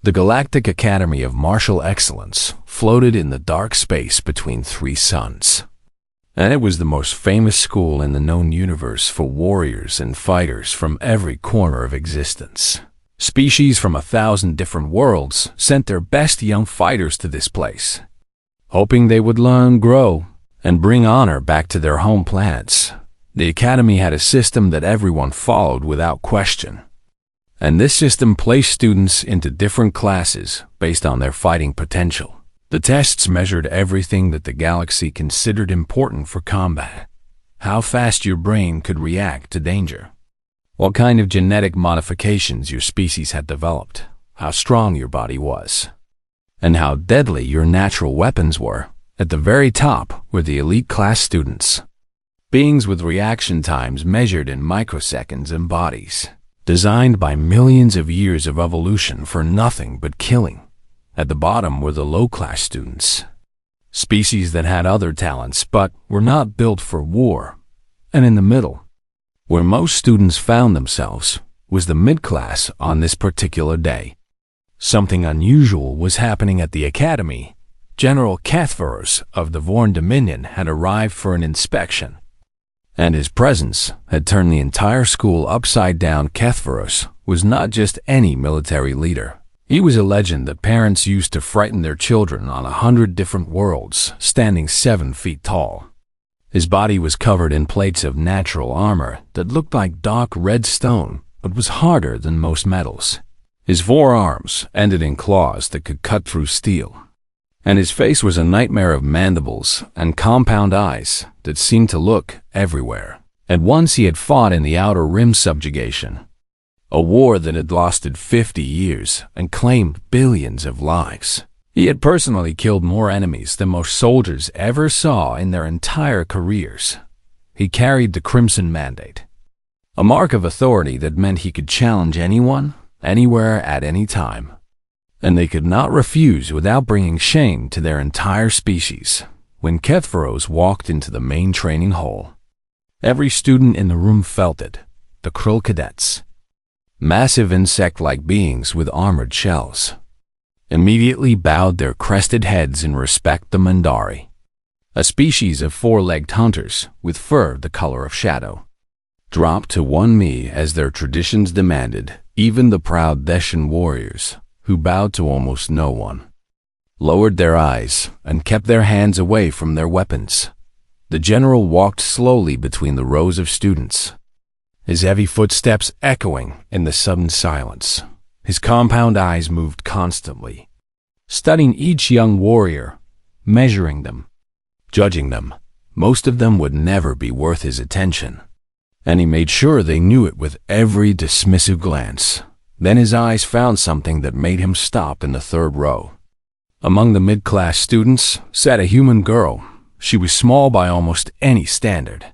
The Galactic Academy of Martial Excellence floated in the dark space between three suns. And it was the most famous school in the known universe for warriors and fighters from every corner of existence. Species from 1,000 different worlds sent their best young fighters to this place, hoping they would learn, grow, and bring honor back to their home planets. The Academy had a system that everyone followed without question. And this system placed students into different classes based on their fighting potential. The tests measured everything that the galaxy considered important for combat. How fast your brain could react to danger. What kind of genetic modifications your species had developed. How strong your body was. And how deadly your natural weapons were. At the very top were the elite class students. Beings with reaction times measured in microseconds and bodies. Designed by millions of years of evolution for nothing but killing. At the bottom were the low-class students. Species that had other talents but were not built for war. And in the middle, where most students found themselves, was the mid-class on this particular day. Something unusual was happening at the Academy. General Kethvaros of the Vorn Dominion had arrived for an inspection. And his presence had turned the entire school upside down. Kethvaros was not just any military leader. He was a legend that parents used to frighten their children on 100 different worlds, standing 7 feet tall. His body was covered in plates of natural armor that looked like dark red stone, but was harder than most metals. His forearms ended in claws that could cut through steel. And his face was a nightmare of mandibles and compound eyes that seemed to look everywhere. And once he had fought in the Outer Rim subjugation, a war that had lasted 50 years and claimed billions of lives. He had personally killed more enemies than most soldiers ever saw in their entire careers. He carried the Crimson Mandate, a mark of authority that meant he could challenge anyone, anywhere, at any time. And they could not refuse without bringing shame to their entire species. When Kethvaros walked into the main training hall, every student in the room felt it. The Krill cadets, massive insect-like beings with armored shells, immediately bowed their crested heads in respect. The Mandari, a species of four-legged hunters with fur the color of shadow, dropped to one knee as their traditions demanded. Even the proud Deshan warriors, who bowed to almost no one, lowered their eyes and kept their hands away from their weapons. The general walked slowly between the rows of students, his heavy footsteps echoing in the sudden silence. His compound eyes moved constantly, studying each young warrior, measuring them, judging them. Most of them would never be worth his attention, and he made sure they knew it with every dismissive glance. Then his eyes found something that made him stop in the third row. Among the mid-class students sat a human girl. She was small by almost any standard,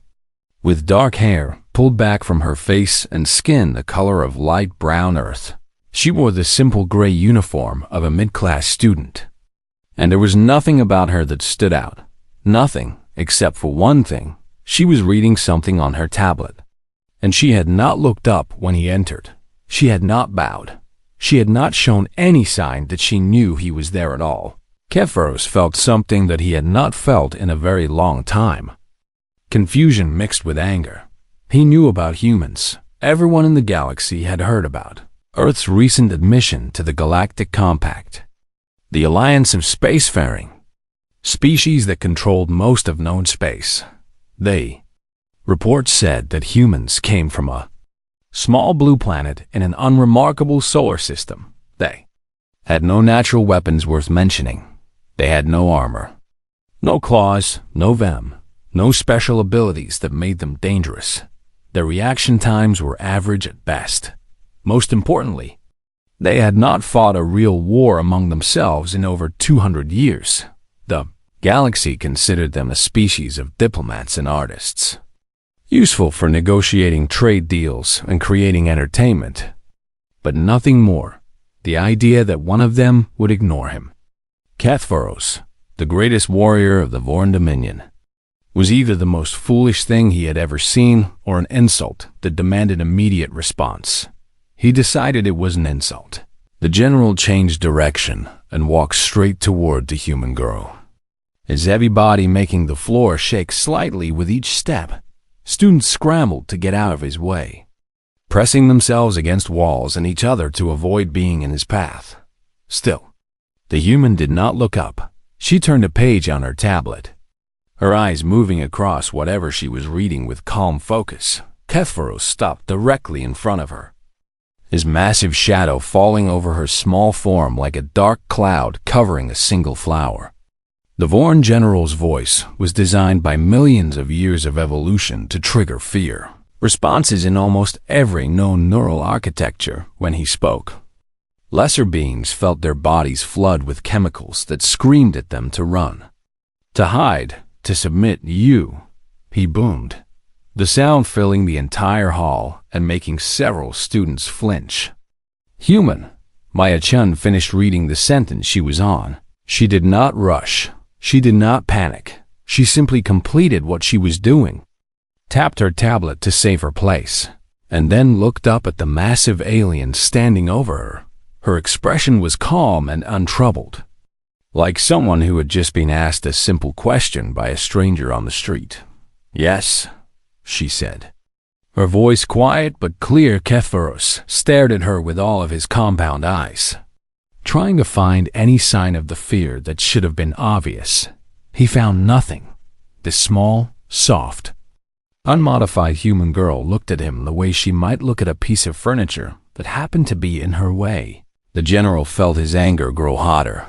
with dark hair pulled back from her face and skin the color of light brown earth. She wore the simple gray uniform of a mid-class student, and there was nothing about her that stood out. Nothing, except for one thing. She was reading something on her tablet, and she had not looked up when he entered. She had not bowed. She had not shown any sign that she knew he was there at all. Kethvaros felt something that he had not felt in a very long time. Confusion mixed with anger. He knew about humans. Everyone in the galaxy had heard about Earth's recent admission to the Galactic Compact, the alliance of spacefaring species that controlled most of known space. Reports said that humans came from a small blue planet in an unremarkable solar system. They had no natural weapons worth mentioning. They had no armor, no claws, no venom, no special abilities that made them dangerous. Their reaction times were average at best. Most importantly, they had not fought a real war among themselves in over 200 years. The galaxy considered them a species of diplomats and artists, useful for negotiating trade deals and creating entertainment, but nothing more. The idea that one of them would ignore him. Kethvaros, the greatest warrior of the Vorn Dominion, was either the most foolish thing he had ever seen or an insult that demanded immediate response. He decided it was an insult. The general changed direction and walked straight toward the human girl, his heavy body making the floor shake slightly with each step. Students scrambled to get out of his way, pressing themselves against walls and each other to avoid being in his path. Still, the human did not look up. She turned a page on her tablet, her eyes moving across whatever she was reading with calm focus. Kethvaros stopped directly in front of her, his massive shadow falling over her small form like a dark cloud covering a single flower. The Vorn general's voice was designed by millions of years of evolution to trigger fear responses in almost every known neural architecture when he spoke. Lesser beings felt their bodies flood with chemicals that screamed at them to run, to hide, to submit. He boomed, the sound filling the entire hall and making several students flinch. Human. Maya Chun finished reading the sentence she was on. She did not rush. She did not panic. She simply completed what she was doing, tapped her tablet to save her place, and then looked up at the massive alien standing over her. Her expression was calm and untroubled, like someone who had just been asked a simple question by a stranger on the street. "Yes," she said. Her voice quiet but clear. Kethvaros stared at her with all of his compound eyes, trying to find any sign of the fear that should have been obvious. He found nothing. The small, soft, unmodified human girl looked at him the way she might look at a piece of furniture that happened to be in her way. The general felt his anger grow hotter,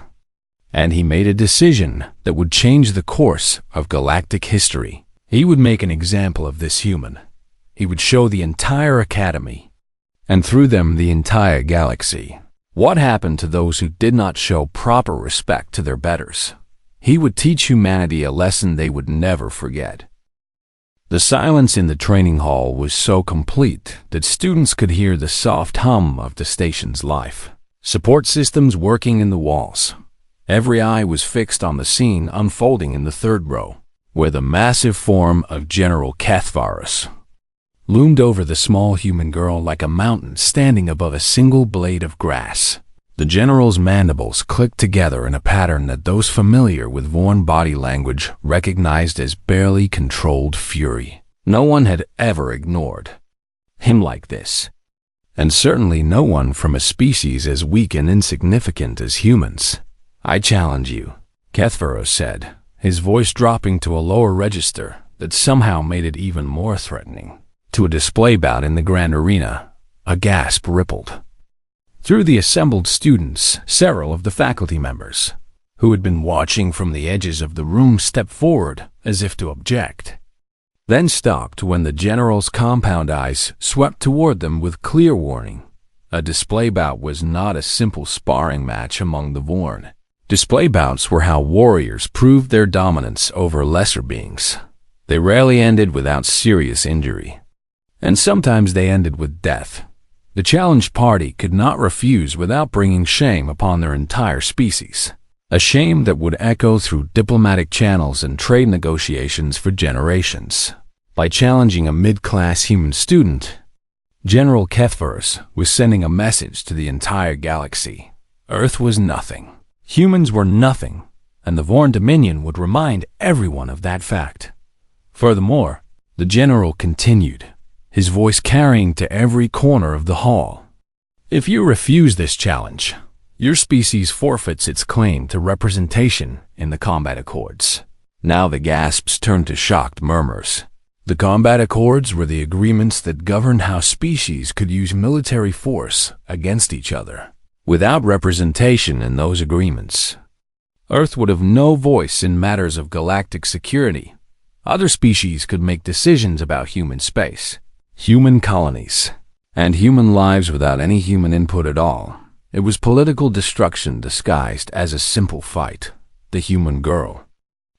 and he made a decision that would change the course of galactic history. He would make an example of this human. He would show the entire academy, and through them the entire galaxy, what happened to those who did not show proper respect to their betters. He would teach humanity a lesson they would never forget. The silence in the training hall was so complete that students could hear the soft hum of the station's life. Support systems working in the walls. Every eye was fixed on the scene unfolding in the third row, where the massive form of General Kethvaros loomed over the small human girl like a mountain standing above a single blade of grass. The general's mandibles clicked together in a pattern that those familiar with Vorn body language recognized as barely controlled fury. No one had ever ignored him like this, and certainly no one from a species as weak and insignificant as humans. "I challenge you," Kethvaros said, his voice dropping to a lower register that somehow made it even more threatening. To a display bout in the grand arena. A gasp rippled through the assembled students. Several of the faculty members, who had been watching from the edges of the room, stepped forward as if to object, then stopped when the general's compound eyes swept toward them with clear warning. A display bout was not a simple sparring match among the Vorn. Display bouts were how warriors proved their dominance over lesser beings. They rarely ended without serious injury, and sometimes they ended with death. The challenged party could not refuse without bringing shame upon their entire species, a shame that would echo through diplomatic channels and trade negotiations for generations. By challenging a mid-class human student, General Kethvaros was sending a message to the entire galaxy. Earth was nothing. Humans were nothing, and the Vorn Dominion would remind everyone of that fact. Furthermore, the general continued, his voice carrying to every corner of the hall. "If you refuse this challenge, your species forfeits its claim to representation in the combat accords." Now the gasps turned to shocked murmurs. The combat accords were the agreements that governed how species could use military force against each other. Without representation in those agreements, Earth would have no voice in matters of galactic security. Other species could make decisions about human space, human colonies, and human lives without any human input at all. It was political destruction disguised as a simple fight. The human girl,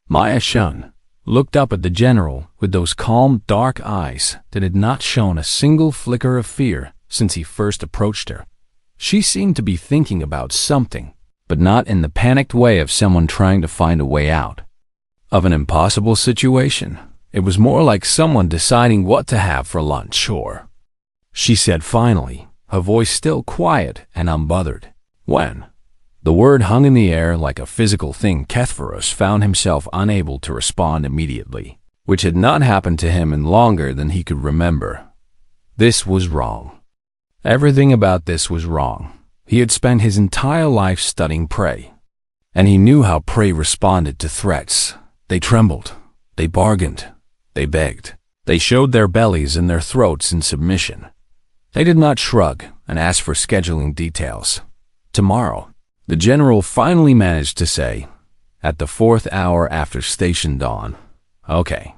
Maya Shun, looked up at the general with those calm, dark eyes that had not shown a single flicker of fear since he first approached her. She seemed to be thinking about something, but not in the panicked way of someone trying to find a way out of an impossible situation. It was more like someone deciding what to have for lunch. "Or," she said finally, her voice still quiet and unbothered, When the word hung in the air like a physical thing, Kethvaros found himself unable to respond immediately, which had not happened to him in longer than he could remember. This was wrong. Everything about this was wrong. He had spent his entire life studying prey, and he knew how prey responded to threats. They trembled, they bargained, they begged. They showed their bellies and their throats in submission. They did not shrug and ask for scheduling details. Tomorrow, the general finally managed to say, at the 4th hour after station dawn. "Okay,"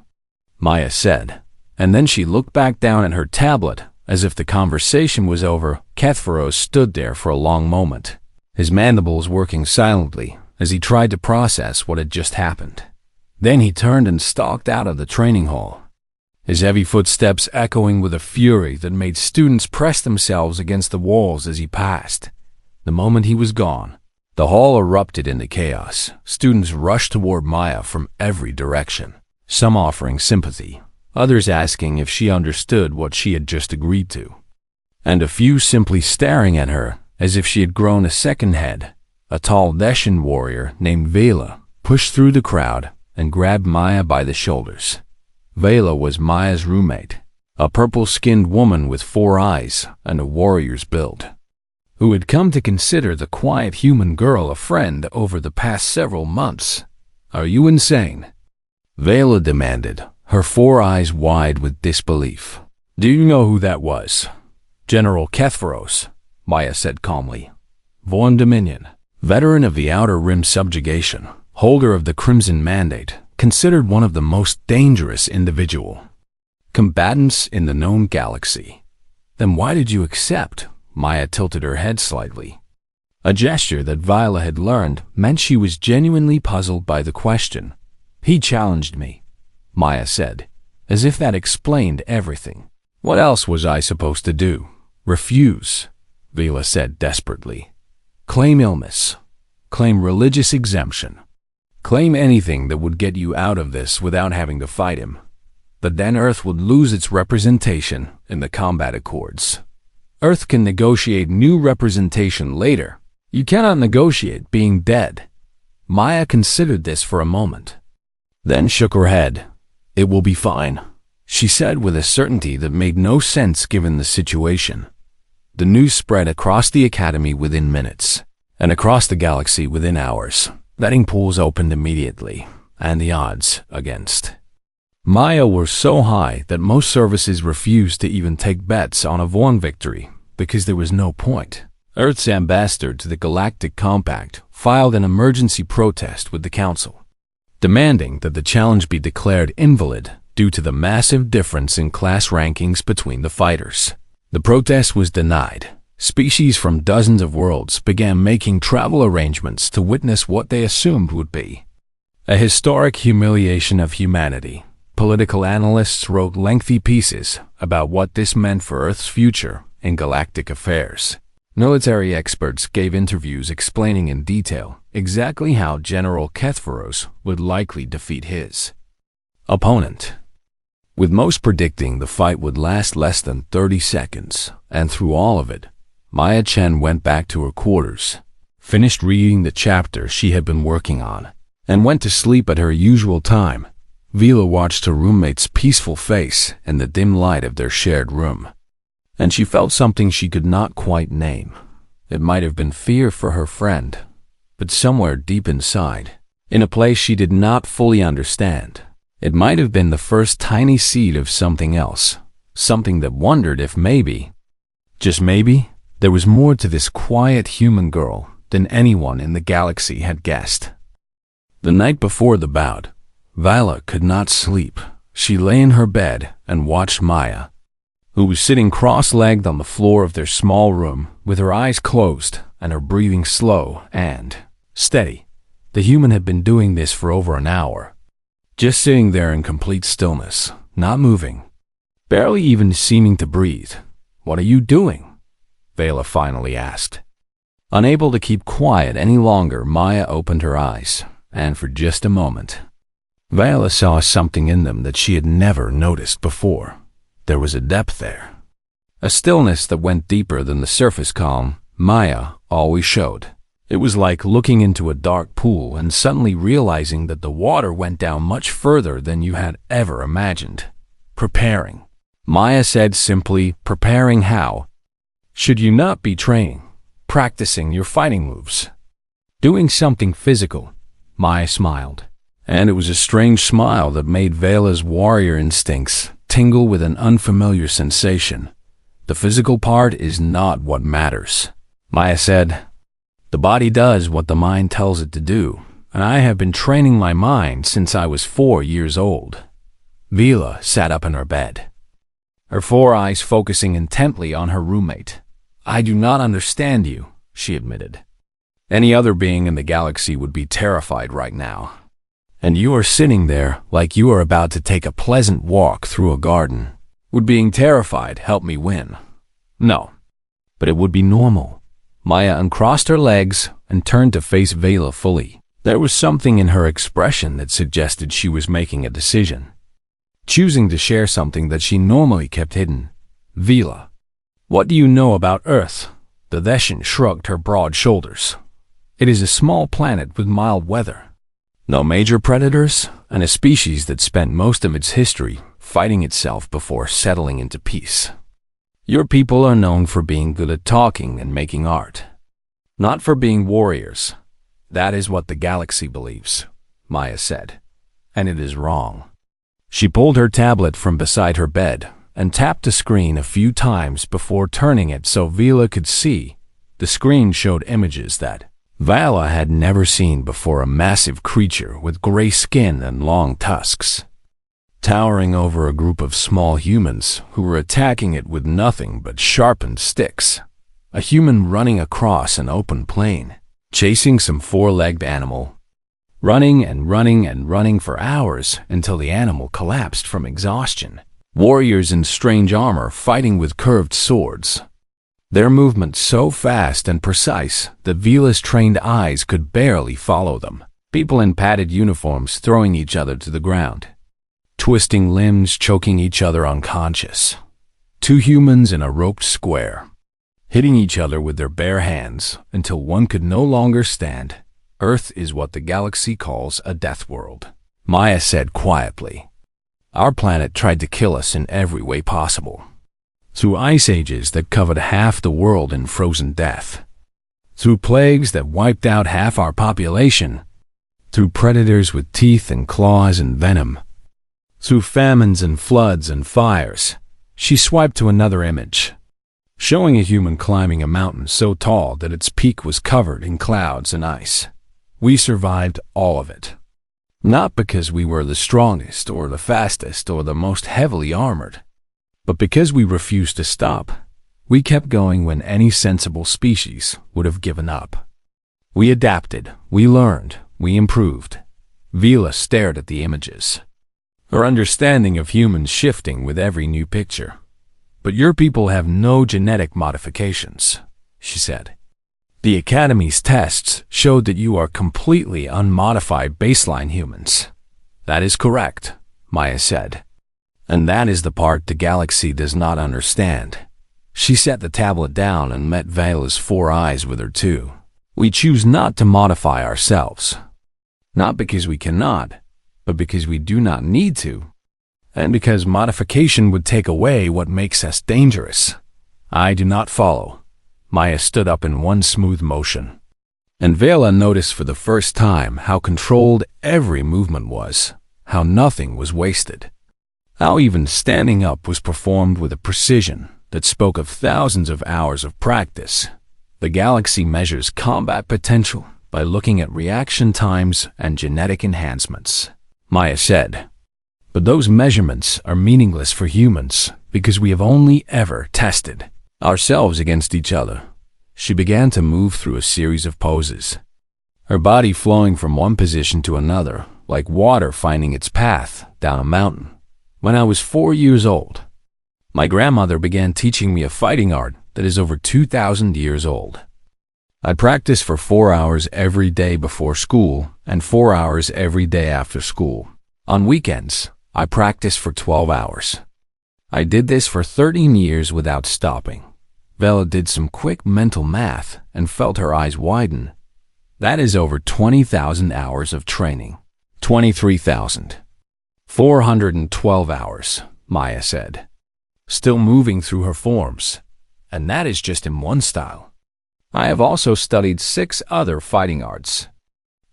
Maya said, and then she looked back down at her tablet as if the conversation was over. Kethvaros stood there for a long moment, his mandibles working silently as he tried to process what had just happened. Then he turned and stalked out of the training hall, his heavy footsteps echoing with a fury that made students press themselves against the walls as he passed. The moment he was gone, the hall erupted into chaos. Students rushed toward Maya from every direction, some offering sympathy, others asking if she understood what she had just agreed to, and a few simply staring at her as if she had grown a second head. A tall Deshan warrior named Vela pushed through the crowd and grabbed Maya by the shoulders. Vela was Maya's roommate, a purple-skinned woman with 4 eyes and a warrior's build, who had come to consider the quiet human girl a friend over the past several months. "Are you insane?" Vela demanded, her 4 eyes wide with disbelief. "Do you know who that was?" "General Kethvaros," Maya said calmly. "Vorn Dominion, veteran of the Outer Rim subjugation, holder of the Crimson Mandate, considered one of the most dangerous individual combatants in the known galaxy." "Then why did you accept?" Maya tilted her head slightly. A gesture that Viola had learned meant she was genuinely puzzled by the question. "He challenged me," Maya said, as if that explained everything. "What else was I supposed to do?" "Refuse," Viola said desperately. "Claim illness. Claim religious exemption. Claim anything that would get you out of this without having to fight him. But then Earth would lose its representation in the combat accords. Earth can negotiate new representation later. You cannot negotiate being dead." Maya considered this for a moment, then shook her head. "It will be fine," she said with a certainty that made no sense given the situation. The news spread across the academy within minutes, and across the galaxy within hours. Betting pools opened immediately, and the odds against Maya were so high that most services refused to even take bets on a Vorn victory because there was no point. Earth's ambassador to the Galactic Compact filed an emergency protest with the Council, demanding that the challenge be declared invalid due to the massive difference in class rankings between the fighters. The protest was denied. Species from dozens of worlds began making travel arrangements to witness what they assumed would be a historic humiliation of humanity. Political analysts wrote lengthy pieces about what this meant for Earth's future in galactic affairs. Military experts gave interviews explaining in detail exactly how General Kethvaros would likely defeat his opponent, with most predicting the fight would last less than 30 seconds. And through all of it, Maya Chen went back to her quarters, finished reading the chapter she had been working on, and went to sleep at her usual time. Vila watched her roommate's peaceful face in the dim light of their shared room, and she felt something she could not quite name. It might have been fear for her friend, but somewhere deep inside, in a place she did not fully understand, it might have been the first tiny seed of something else, something that wondered if maybe, just maybe, there was more to this quiet human girl than anyone in the galaxy had guessed. The night before the bout, Vala could not sleep. She lay in her bed and watched Maya, who was sitting cross-legged on the floor of their small room with her eyes closed and her breathing slow and steady. The human had been doing this for over an hour, just sitting there in complete stillness, not moving, barely even seeming to breathe. "What are you doing?" Vala finally asked. Unable to keep quiet any longer, Maya opened her eyes, and for just a moment, Vala saw something in them that she had never noticed before. There was a depth there, a stillness that went deeper than the surface calm Maya always showed. It was like looking into a dark pool and suddenly realizing that the water went down much further than you had ever imagined. Preparing. Maya said simply, preparing how? Should you not be training, practicing your fighting moves? Doing something physical? Maya smiled. And it was a strange smile that made Vela's warrior instincts tingle with an unfamiliar sensation. The physical part is not what matters. Maya said, the body does what the mind tells it to do, and I have been training my mind since I was 4 years old. Vela sat up in her bed, her 4 eyes focusing intently on her roommate. I do not understand you, she admitted. Any other being in the galaxy would be terrified right now. And you are sitting there like you are about to take a pleasant walk through a garden. Would being terrified help me win? No, but it would be normal. Maya uncrossed her legs and turned to face Vela fully. There was something in her expression that suggested she was making a decision, choosing to share something that she normally kept hidden. Vela, what do you know about Earth? The Theshan shrugged her broad shoulders. It is a small planet with mild weather. No major predators, and a species that spent most of its history fighting itself before settling into peace. Your people are known for being good at talking and making art, not for being warriors. That is what the galaxy believes, Maya said, and it is wrong. She pulled her tablet from beside her bed and tapped the screen a few times before turning it so Vela could see. The screen showed images that Vala had never seen before, a massive creature with gray skin and long tusks, towering over a group of small humans who were attacking it with nothing but sharpened sticks. A human running across an open plain, chasing some 4-legged animal, running and running and running for hours until the animal collapsed from exhaustion. Warriors in strange armor fighting with curved swords, their movements so fast and precise that Vela's trained eyes could barely follow them. People in padded uniforms throwing each other to the ground, twisting limbs, choking each other unconscious. 2 humans in a roped square, hitting each other with their bare hands until one could no longer stand. Earth is what the galaxy calls a death world, Maya said quietly. Our planet tried to kill us in every way possible. Through ice ages that covered half the world in frozen death, through plagues that wiped out half our population, through predators with teeth and claws and venom, through famines and floods and fires. She swiped to another image, showing a human climbing a mountain so tall that its peak was covered in clouds and ice. We survived all of it, not because we were the strongest or the fastest or the most heavily armored, but because we refused to stop. We kept going when any sensible species would have given up. We adapted, we learned, we improved. Vela stared at the images, her understanding of humans shifting with every new picture. But your people have no genetic modifications, she said. The Academy's tests showed that you are completely unmodified baseline humans. That is correct, Maya said. And that is the part the galaxy does not understand. She set the tablet down and met Vela's 4 eyes with her too. We choose not to modify ourselves, not because we cannot, but because we do not need to, and because modification would take away what makes us dangerous. I do not follow. Maya stood up in one smooth motion, and Vela noticed for the first time how controlled every movement was, how nothing was wasted. How even standing up was performed with a precision that spoke of thousands of hours of practice. The galaxy measures combat potential by looking at reaction times and genetic enhancements, Maya said. But those measurements are meaningless for humans because we have only ever tested ourselves against each other. She began to move through a series of poses, her body flowing from one position to another like water finding its path down a mountain. When I was 4 years old, my grandmother began teaching me a fighting art that is over 2,000 years old. I practiced for 4 hours every day before school and 4 hours every day after school. On weekends, I practiced for 12 hours. I did this for 13 years without stopping. Vela did some quick mental math and felt her eyes widen. That is over 20,000 hours of training. 23,412 hours, Maya said, still moving through her forms. And that is just in one style. I have also studied 6 other fighting arts,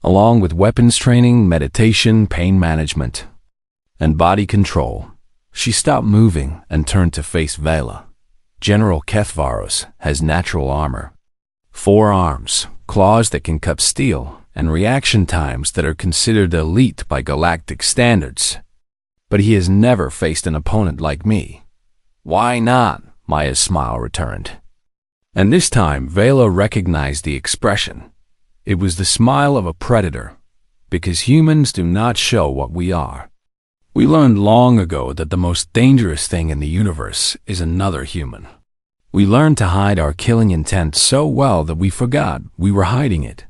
along with weapons training, meditation, pain management, and body control. She stopped moving and turned to face Vela. General Kethvaros has natural armor, 4 arms, claws that can cut steel, and reaction times that are considered elite by galactic standards. But he has never faced an opponent like me. Why not? Maya's smile returned. And this time, Vela recognized the expression. It was the smile of a predator, because humans do not show what we are. We learned long ago that the most dangerous thing in the universe is another human. We learned to hide our killing intent so well that we forgot we were hiding it.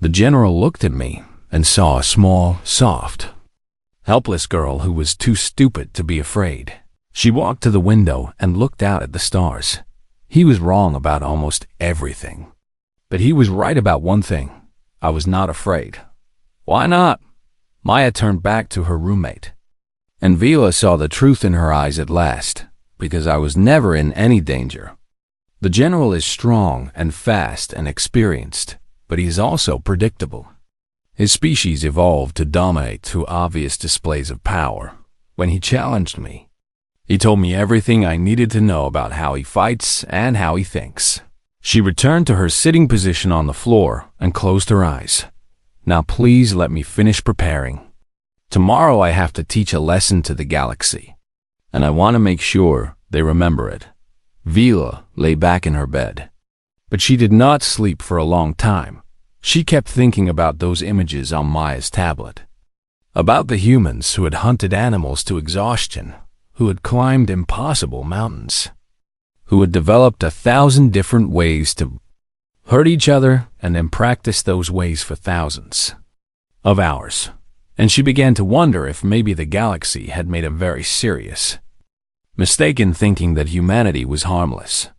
The general looked at me and saw a small, soft, helpless girl who was too stupid to be afraid. She walked to the window and looked out at the stars. He was wrong about almost everything. But he was right about one thing. I was not afraid. Why not? Maya turned back to her roommate. And Vela saw the truth in her eyes at last, because I was never in any danger. The general is strong and fast and experienced, but he is also predictable. His species evolved to dominate through obvious displays of power. When he challenged me, he told me everything I needed to know about how he fights and how he thinks. She returned to her sitting position on the floor and closed her eyes. Now please let me finish preparing. Tomorrow I have to teach a lesson to the galaxy, and I want to make sure they remember it. Vela lay back in her bed, but she did not sleep for a long time. She kept thinking about those images on Maya's tablet, about the humans who had hunted animals to exhaustion, who had climbed impossible mountains, who had developed 1,000 different ways to hurt each other and then practiced those ways for thousands of hours. And she began to wonder if maybe the galaxy had made a very serious mistake in thinking that humanity was harmless.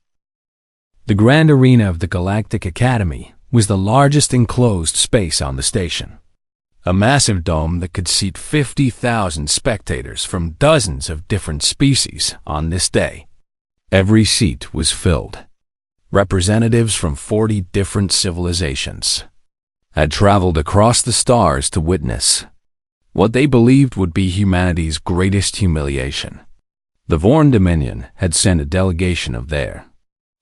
The grand arena of the Galactic Academy was the largest enclosed space on the station. A massive dome that could seat 50,000 spectators from dozens of different species on this day. Every seat was filled. Representatives from 40 different civilizations had traveled across the stars to witness what they believed would be humanity's greatest humiliation. The Vorn Dominion had sent a delegation of their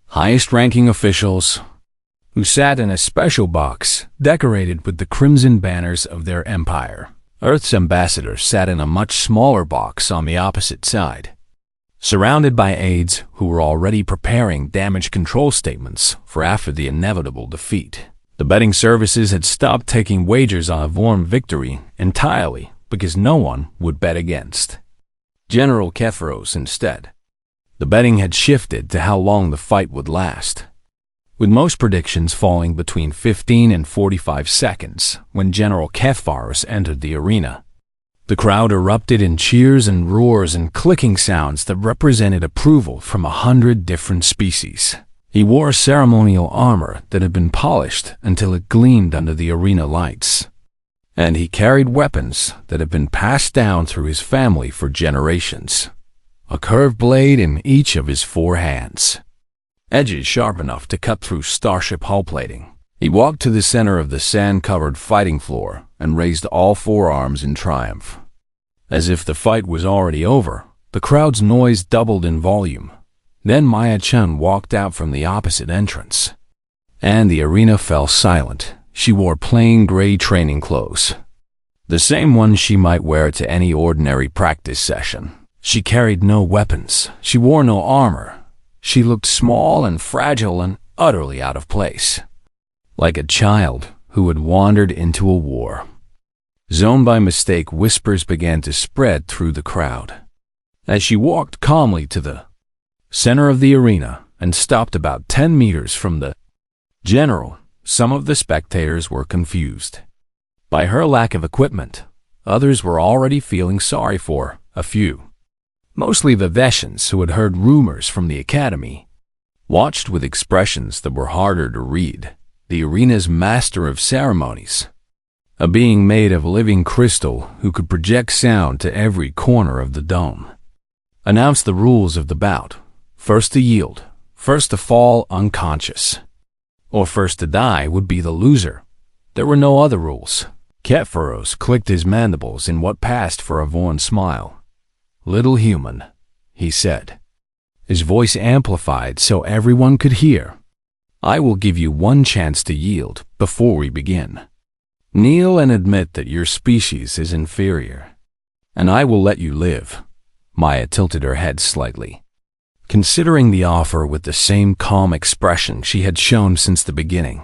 highest-ranking officials, who sat in a special box decorated with the crimson banners of their empire. Earth's ambassador sat in a much smaller box on the opposite side, surrounded by aides who were already preparing damage control statements for after the inevitable defeat. The betting services had stopped taking wagers on a Vorn victory entirely because no one would bet against General Kethvaros instead. The betting had shifted to how long the fight would last, with most predictions falling between 15 and 45 seconds when General Kethvaros entered the arena. The crowd erupted in cheers and roars and clicking sounds that represented approval from 100 different species. He wore ceremonial armor that had been polished until it gleamed under the arena lights. And he carried weapons that had been passed down through his family for generations. A curved blade in each of his 4 hands, edges sharp enough to cut through starship hull plating. He walked to the center of the sand-covered fighting floor and raised all 4 arms in triumph. As if the fight was already over, the crowd's noise doubled in volume. Then Maya Chun walked out from the opposite entrance, and the arena fell silent. She wore plain gray training clothes, the same ones she might wear to any ordinary practice session. She carried no weapons. She wore no armor. She looked small and fragile and utterly out of place, like a child who had wandered into a war. Zoned by mistake, whispers began to spread through the crowd as she walked calmly to the center of the arena and stopped about 10 meters from the general. Some of the spectators were confused by her lack of equipment. Others were already feeling sorry for a few, mostly the Veshans who had heard rumors from the academy, watched with expressions that were harder to read. The arena's master of ceremonies, a being made of living crystal who could project sound to every corner of the dome, announced the rules of the bout. First to yield, first to fall unconscious, or first to die would be the loser. There were no other rules. Ketferos clicked his mandibles in what passed for a Vorn smile. "Little human," he said, his voice amplified so everyone could hear. "I will give you one chance to yield before we begin. Kneel and admit that your species is inferior, and I will let you live." Maya tilted her head slightly, considering the offer with the same calm expression she had shown since the beginning.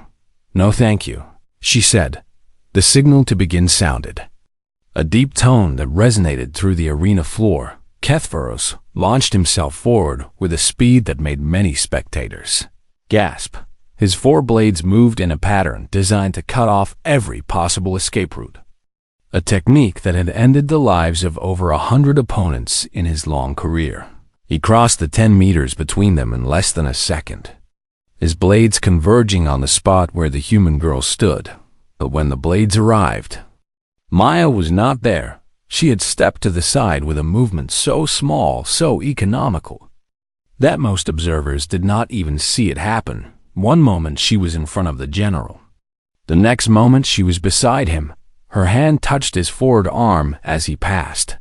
"No thank you," she said. The signal to begin sounded, a deep tone that resonated through the arena floor. Ketferos launched himself forward with a speed that made many spectators gasp. His four blades moved in a pattern designed to cut off every possible escape route, a technique that had ended the lives of over 100 opponents in his long career. He crossed the 10 meters between them in less than a second, his blades converging on the spot where the human girl stood. But when the blades arrived, Maya was not there. She had stepped to the side with a movement so small, so economical, that most observers did not even see it happen. One moment she was in front of the general. The next moment she was beside him. Her hand touched his forward arm as he passed.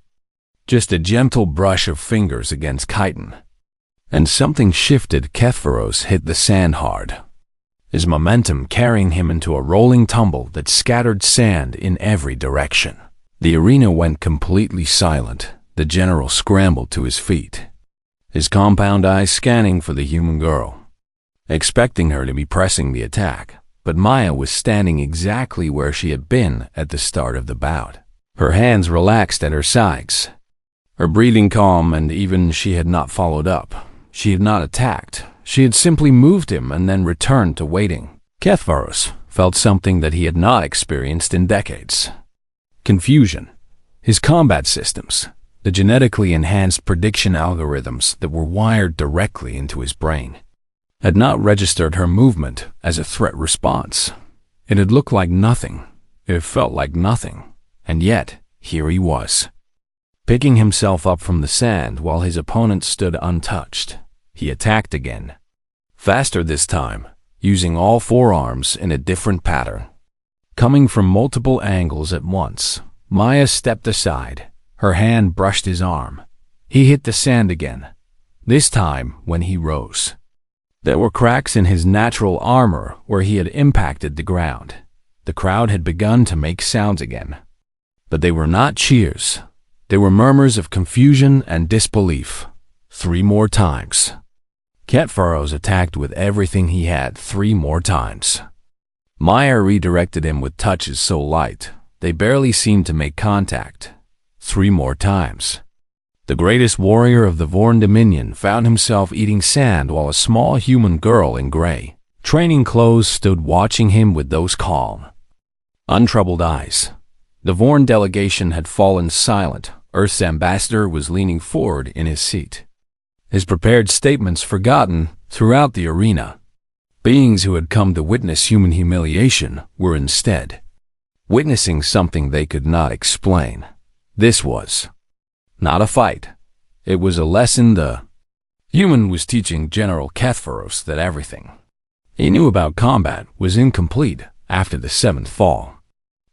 Just a gentle brush of fingers against chitin. And something shifted. Ketferos hit the sand hard, his momentum carrying him into a rolling tumble that scattered sand in every direction. The arena went completely silent. The general scrambled to his feet, his compound eyes scanning for the human girl, expecting her to be pressing the attack. But Maya was standing exactly where she had been at the start of the bout. Her hands relaxed at her sides, her breathing calm, and even she had not followed up. She had not attacked. She had simply moved him and then returned to waiting. Ketferos felt something that he had not experienced in decades. Confusion. His combat systems, the genetically enhanced prediction algorithms that were wired directly into his brain, had not registered her movement as a threat response. It had looked like nothing. It felt like nothing. And yet, here he was, picking himself up from the sand while his opponent stood untouched. He attacked again, faster this time, using all four arms in a different pattern, coming from multiple angles at once. Maya stepped aside. Her hand brushed his arm. He hit the sand again, this time when he rose. There were cracks in his natural armor where he had impacted the ground. The crowd had begun to make sounds again, but they were not cheers. They were murmurs of confusion and disbelief. 3 more times. Ketferos attacked with everything he had 3 more times. Maya redirected him with touches so light, they barely seemed to make contact. 3 more times. The greatest warrior of the Vorn Dominion found himself eating sand while a small human girl in gray training clothes stood watching him with those calm, untroubled eyes. The Vorn delegation had fallen silent. Earth's ambassador was leaning forward in his seat, his prepared statements forgotten throughout the arena. Beings who had come to witness human humiliation were instead witnessing something they could not explain. This was not a fight. It was a lesson. The human was teaching General Ketferos that everything he knew about combat was incomplete after the 7th fall.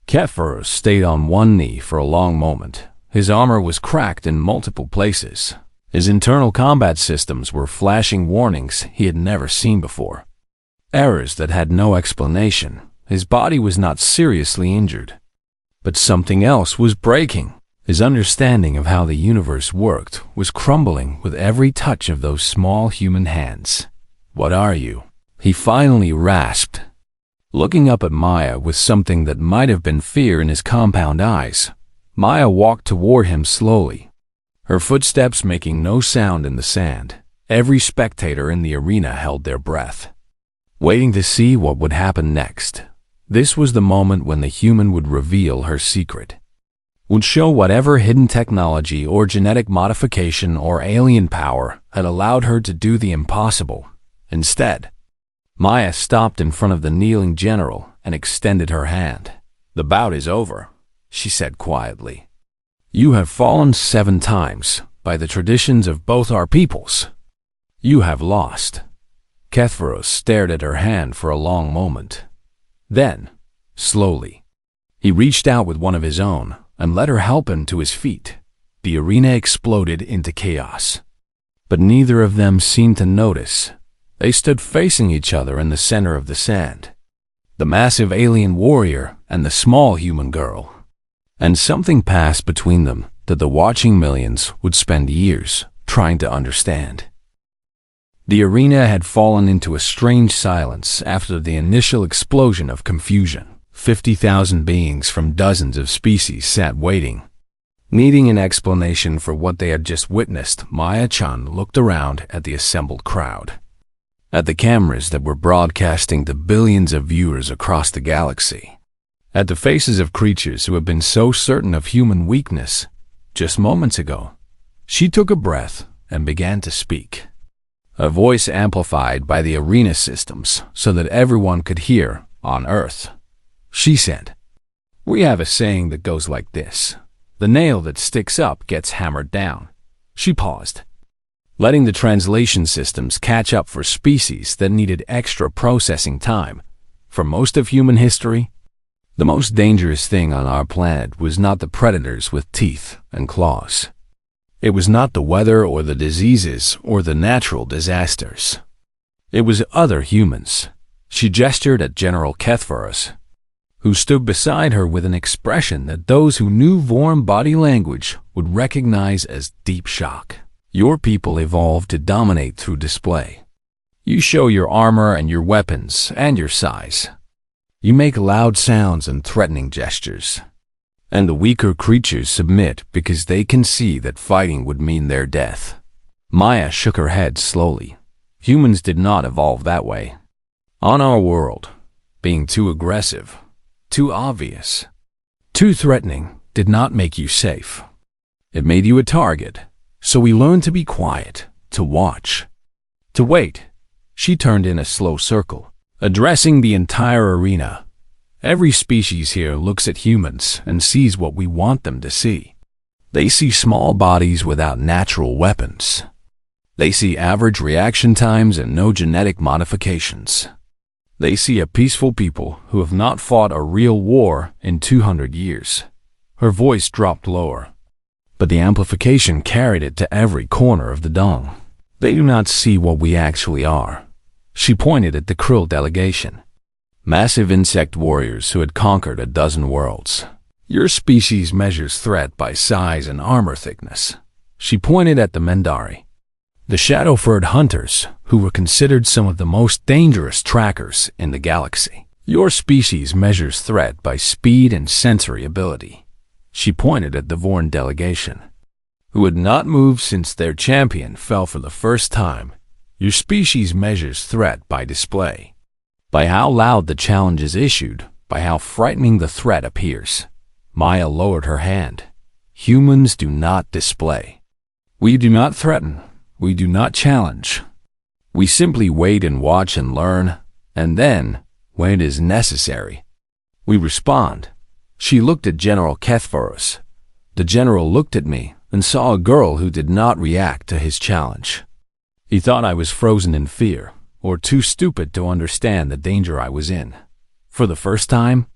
Ketferos stayed on one knee for a long moment. His armor was cracked in multiple places. His internal combat systems were flashing warnings he had never seen before, errors that had no explanation. His body was not seriously injured, but something else was breaking. His understanding of how the universe worked was crumbling with every touch of those small human hands. "What are you?" he finally rasped, looking up at Maya with something that might have been fear in his compound eyes. Maya walked toward him slowly, her footsteps making no sound in the sand. Every spectator in the arena held their breath, waiting to see what would happen next. This was the moment when the human would reveal her secret, would show whatever hidden technology or genetic modification or alien power had allowed her to do the impossible. Instead, Maya stopped in front of the kneeling general and extended her hand. "The bout is over," she said quietly. "You have fallen 7 times by the traditions of both our peoples. You have lost." Kethvaros stared at her hand for a long moment. Then, slowly, he reached out with one of his own and let her help him to his feet. The arena exploded into chaos. But neither of them seemed to notice. They stood facing each other in the center of the sand. The massive alien warrior and the small human girl. And something passed between them that the watching millions would spend years trying to understand. The arena had fallen into a strange silence after the initial explosion of confusion. 50,000 beings from dozens of species sat waiting, needing an explanation for what they had just witnessed. Maya-chan looked around at the assembled crowd, at the cameras that were broadcasting to billions of viewers across the galaxy, at the faces of creatures who had been so certain of human weakness just moments ago. She took a breath and began to speak, a voice amplified by the arena systems so that everyone could hear on Earth. She said, "We have a saying that goes like this: the nail that sticks up gets hammered down." She paused, letting the translation systems catch up for species that needed extra processing time. For most of human history, the most dangerous thing on our planet was not the predators with teeth and claws. It was not the weather or the diseases or the natural disasters. It was other humans. She gestured at General Kethvaros, who stood beside her with an expression that those who knew Vorm body language would recognize as deep shock. "Your people evolved to dominate through display. You show your armor and your weapons and your size. You make loud sounds and threatening gestures. And the weaker creatures submit because they can see that fighting would mean their death." Maya shook her head slowly. "Humans did not evolve that way. On our world, being too aggressive, too obvious, too threatening did not make you safe. It made you a target, so we learned to be quiet, to watch, to wait." She turned in a slow circle, addressing the entire arena. "Every species here looks at humans and sees what we want them to see. They see small bodies without natural weapons. They see average reaction times and no genetic modifications. They see a peaceful people who have not fought a real war in 200 years. Her voice dropped lower, but the amplification carried it to every corner of the dome. "They do not see what we actually are." She pointed at the Krill delegation, massive insect warriors who had conquered a dozen worlds. "Your species measures threat by size and armor thickness." She pointed at the Mendari, the shadow-furred hunters who were considered some of the most dangerous trackers in the galaxy. "Your species measures threat by speed and sensory ability." She pointed at the Vorn delegation, who had not moved since their champion fell for the first time. "Your species measures threat by display, by how loud the challenge is issued, by how frightening the threat appears." Maya lowered her hand. "Humans do not display. We do not threaten. We do not challenge. We simply wait and watch and learn, and then, when it is necessary, we respond." She looked at General Kethvaros. The general looked at me and saw a girl who did not react to his challenge. He thought I was frozen in fear, or too stupid to understand the danger I was in. For the first time,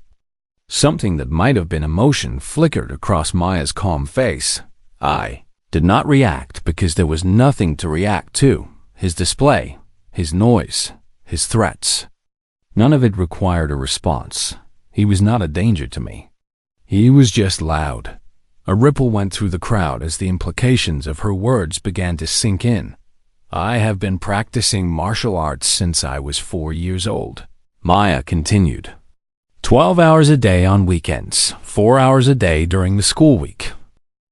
something that might have been emotion flickered across Maya's calm face. I did not react because there was nothing to react to. His display, his noise, his threats. None of it required a response. He was not a danger to me. He was just loud. A ripple went through the crowd as the implications of her words began to sink in. "I have been practicing martial arts since I was 4 years old," Maya continued. 12 hours a day on weekends, 4 hours a day during the school week.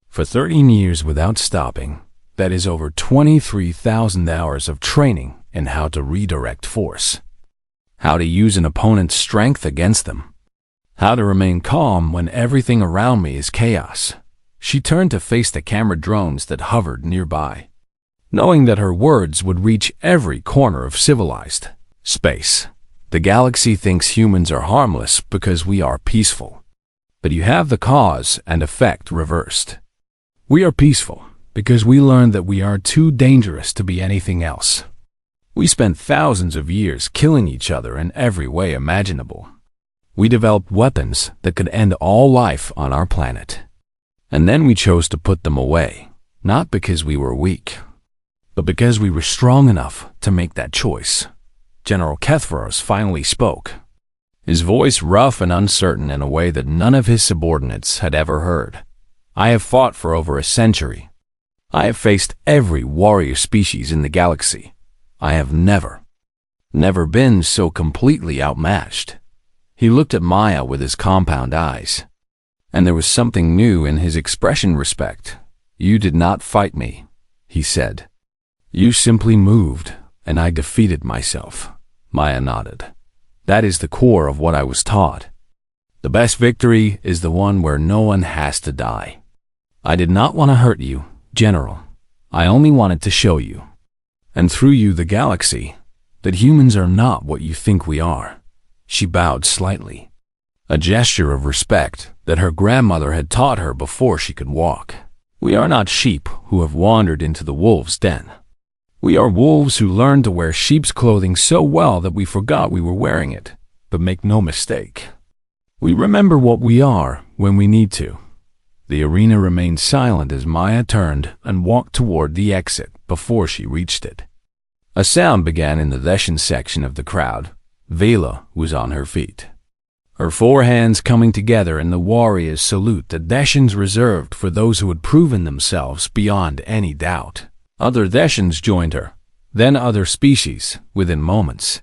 For 13 years without stopping, that is over 23,000 hours of training in how to redirect force, how to use an opponent's strength against them, how to remain calm when everything around me is chaos. She turned to face the camera drones that hovered nearby. knowing that her words would reach every corner of civilized space. The galaxy thinks humans are harmless because we are peaceful. But you have the cause and effect reversed. We are peaceful because we learned that we are too dangerous to be anything else. We spent thousands of years killing each other in every way imaginable. We developed weapons that could end all life on our planet. And then we chose to put them away, not because we were weak, but because we were strong enough to make that choice. General Kethvaros finally spoke, his voice rough and uncertain in a way that none of his subordinates had ever heard. I have fought for over a century. I have faced every warrior species in the galaxy. I have never been so completely outmatched. He looked at Maya with his compound eyes, and there was something new in his expression. Respect. You did not fight me, he said. You simply moved, and I defeated myself. Maya nodded. That is the core of what I was taught. The best victory is the one where no one has to die. I did not want to hurt you, General. I only wanted to show you, and through you the galaxy, that humans are not what you think we are. She bowed slightly, a gesture of respect that her grandmother had taught her before she could walk. We are not sheep who have wandered into the wolves' den. We are wolves who learned to wear sheep's clothing so well that we forgot we were wearing it. But make no mistake, we remember what we are when we need to. The arena remained silent as Maya turned and walked toward the exit before she reached it. A sound began in the Deshan section of the crowd. Vela was on her feet, her four hands coming together in the warrior's salute that Deshans reserved for those who had proven themselves beyond any doubt. Other Deshans joined her, then other species, within moments.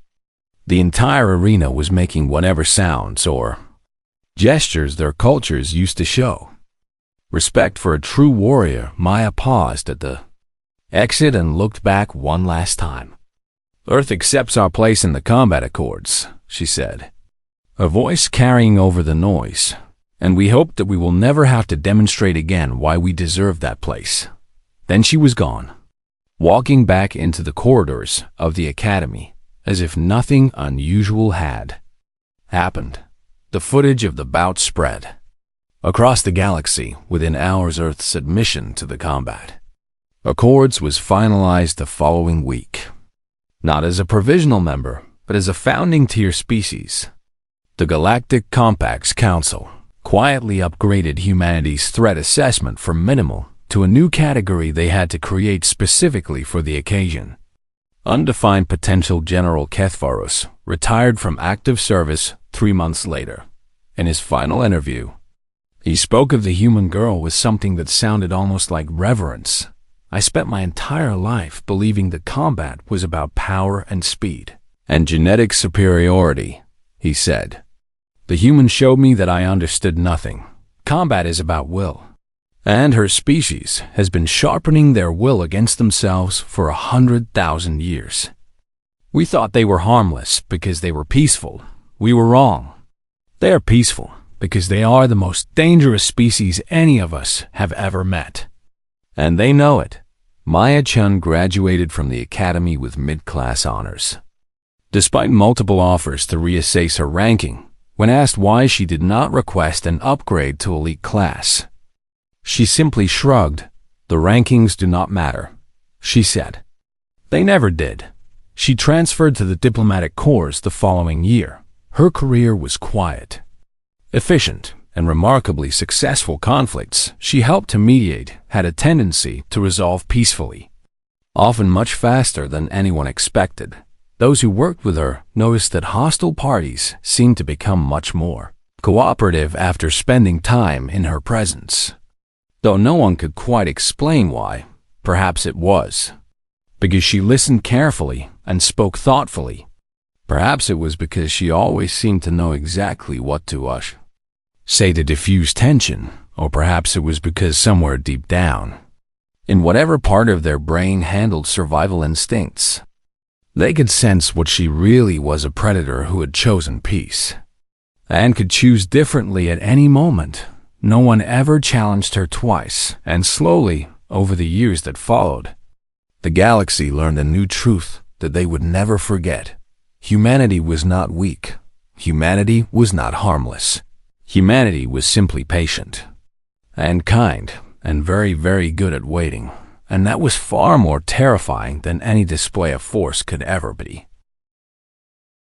The entire arena was making whatever sounds or gestures their cultures used to show. Respect for a true warrior, Maya paused at the exit and looked back one last time. Earth accepts our place in the combat accords, she said, her voice carrying over the noise, and we hope that we will never have to demonstrate again why we deserve that place. Then she was gone, walking back into the corridors of the academy as if nothing unusual had happened. The footage of the bout spread across the galaxy within hours. Earth's admission to the combat accords was finalized the following week, not as a provisional member, but as a founding tier species. The Galactic Compact's Council quietly upgraded humanity's threat assessment from minimal to a new category they had to create specifically for the occasion. Undefined potential. General Kethvaros retired from active service 3 months later. In his final interview, he spoke of the human girl with something that sounded almost like reverence. I spent my entire life believing that combat was about power and speed and genetic superiority, he said. The human showed me that I understood nothing. Combat is about will. And her species has been sharpening their will against themselves for 100,000 years. We thought they were harmless because they were peaceful. We were wrong. They are peaceful because they are the most dangerous species any of us have ever met. And they know it. Maya Chun graduated from the academy with mid-class honors. Despite multiple offers to reassess her ranking, when asked why she did not request an upgrade to elite class, she simply shrugged. The rankings do not matter, she said. They never did. She transferred to the diplomatic corps the following year. Her career was quiet, efficient, and remarkably successful. Conflicts she helped to mediate had a tendency to resolve peacefully, often much faster than anyone expected. Those who worked with her noticed that hostile parties seemed to become much more cooperative after spending time in her presence. Though no one could quite explain why, perhaps it was because she listened carefully and spoke thoughtfully. Perhaps it was because she always seemed to know exactly what to say to diffuse tension, or perhaps it was because somewhere deep down, in whatever part of their brain handled survival instincts, they could sense what she really was: a predator who had chosen peace and could choose differently at any moment. No one ever challenged her twice, and slowly, over the years that followed, The galaxy learned a new truth that they would never forget. Humanity was not weak. Humanity was not harmless. Humanity was simply patient and kind and very, very good at waiting. And that was far more terrifying than any display of force could ever be.